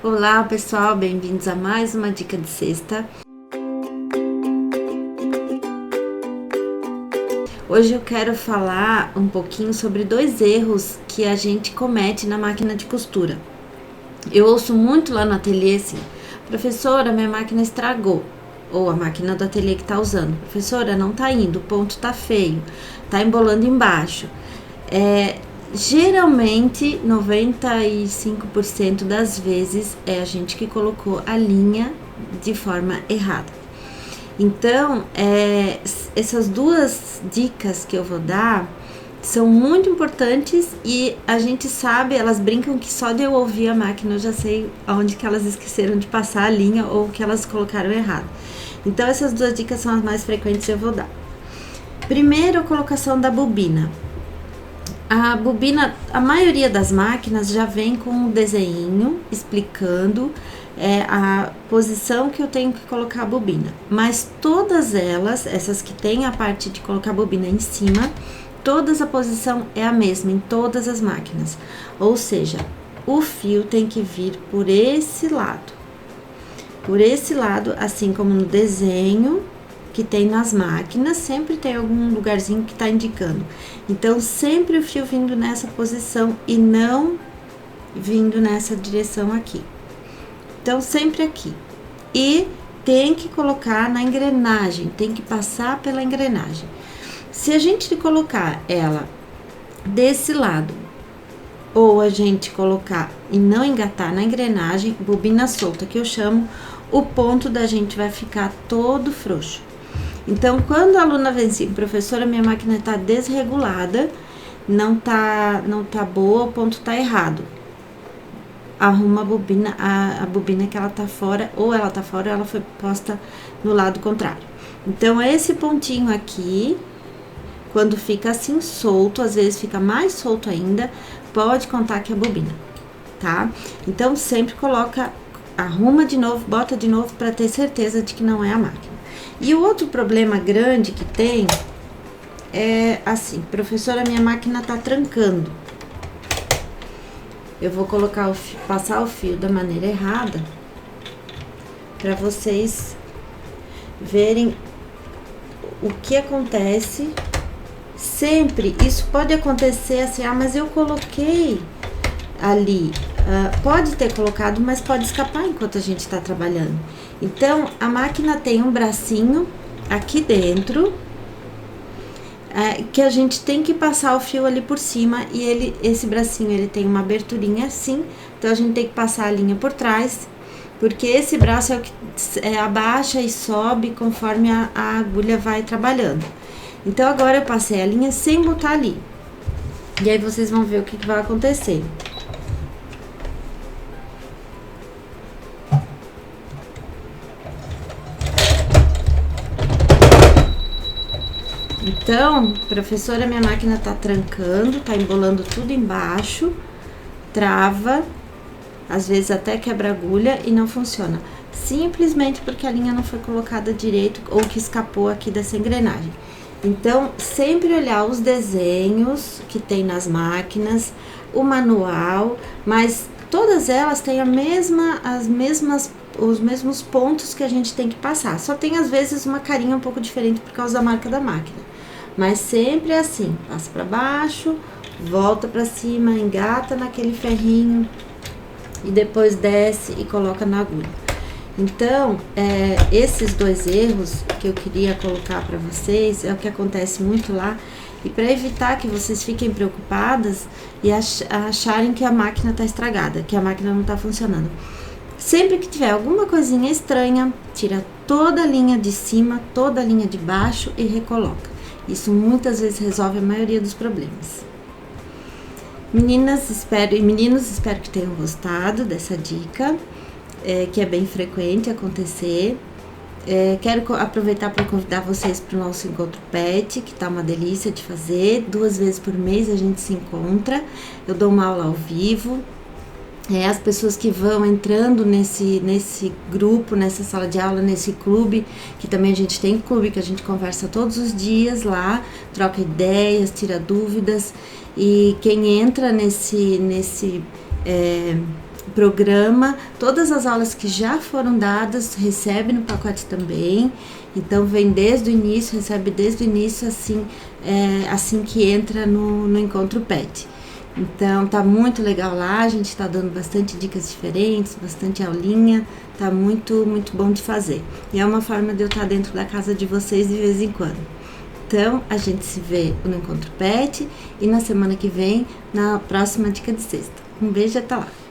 Olá pessoal, bem-vindos a mais uma dica de sexta. Hoje eu quero falar um pouquinho sobre 2 erros que a gente comete na máquina de costura. Eu ouço muito lá no ateliê assim: professora, minha máquina estragou. Ou a máquina do ateliê que tá usando: professora, não tá indo, o ponto tá feio, tá embolando embaixo. Geralmente 95% das vezes é a gente que colocou a linha de forma errada. Então, essas 2 dicas que eu vou dar são muito importantes e a gente sabe, elas brincam que só de eu ouvir a máquina eu já sei onde que elas esqueceram de passar a linha ou que elas colocaram errado. Então, essas 2 dicas são as mais frequentes que eu vou dar. Primeiro, a colocação da bobina. A bobina, a maioria das máquinas já vem com um desenho explicando a posição que eu tenho que colocar a bobina. Mas todas elas, essas que tem a parte de colocar a bobina em cima, todas a posição é a mesma em todas as máquinas. Ou seja, o fio tem que vir por esse lado. Por esse lado, assim como no desenho que tem nas máquinas, sempre tem algum lugarzinho que está indicando. Então, sempre o fio vindo nessa posição e não vindo nessa direção aqui. Então, sempre aqui. E tem que colocar na engrenagem, tem que passar pela engrenagem. Se a gente colocar ela desse lado, ou a gente colocar e não engatar na engrenagem, bobina solta, que eu chamo, o ponto da gente vai ficar todo frouxo. Então, quando a aluna vem assim: professora, minha máquina está desregulada, não tá boa, o ponto tá errado. Arruma a bobina que ela tá fora, ou ela tá fora, ou ela foi posta no lado contrário. Então, esse pontinho aqui, quando fica assim solto, às vezes fica mais solto ainda, pode contar que é a bobina, tá? Então, sempre arruma de novo, bota de novo para ter certeza de que não é a máquina. E o outro problema grande que tem é assim: professora, minha máquina tá trancando. Eu vou passar o fio da maneira errada para vocês verem o que acontece. Sempre isso pode acontecer assim: mas eu coloquei ali. Pode ter colocado, mas pode escapar enquanto a gente está trabalhando. Então, a máquina tem um bracinho aqui dentro, que a gente tem que passar o fio ali por cima, e esse bracinho ele tem uma aberturinha assim, então a gente tem que passar a linha por trás, porque esse braço é o que abaixa e sobe conforme a agulha vai trabalhando. Então, agora eu passei a linha sem botar ali, e aí vocês vão ver o que vai acontecer. Então, professora, minha máquina tá trancando, tá embolando tudo embaixo, trava, às vezes até quebra a agulha e não funciona. Simplesmente porque a linha não foi colocada direito ou que escapou aqui dessa engrenagem. Então, sempre olhar os desenhos que tem nas máquinas, o manual, mas todas elas têm os mesmos pontos que a gente tem que passar. Só tem às vezes uma carinha um pouco diferente por causa da marca da máquina. Mas sempre é assim: passa para baixo, volta para cima, engata naquele ferrinho e depois desce e coloca na agulha. Então, esses 2 erros que eu queria colocar para vocês é o que acontece muito lá. E para evitar que vocês fiquem preocupadas e acharem que a máquina está estragada, que a máquina não está funcionando. Sempre que tiver alguma coisinha estranha, tira toda a linha de cima, toda a linha de baixo e recoloca. Isso muitas vezes resolve a maioria dos problemas. Meninas e meninos, espero que tenham gostado dessa dica, que é bem frequente acontecer. Quero aproveitar para convidar vocês para o nosso encontro pet, que tá uma delícia de fazer. 2 vezes por mês a gente se encontra. Eu dou uma aula ao vivo. As pessoas que vão entrando nesse grupo, nessa sala de aula, nesse clube, que também a gente tem clube, que a gente conversa todos os dias lá, troca ideias, tira dúvidas, e quem entra nesse programa, todas as aulas que já foram dadas, recebe no pacote também. Então vem desde o início, recebe desde o início, assim que entra no Encontro Pet. Então tá muito legal lá, a gente tá dando bastante dicas diferentes, bastante aulinha, tá muito, muito bom de fazer. E é uma forma de eu estar dentro da casa de vocês de vez em quando. Então a gente se vê no Encontro Pet e na semana que vem na próxima Dica de Sexta. Um beijo e até lá!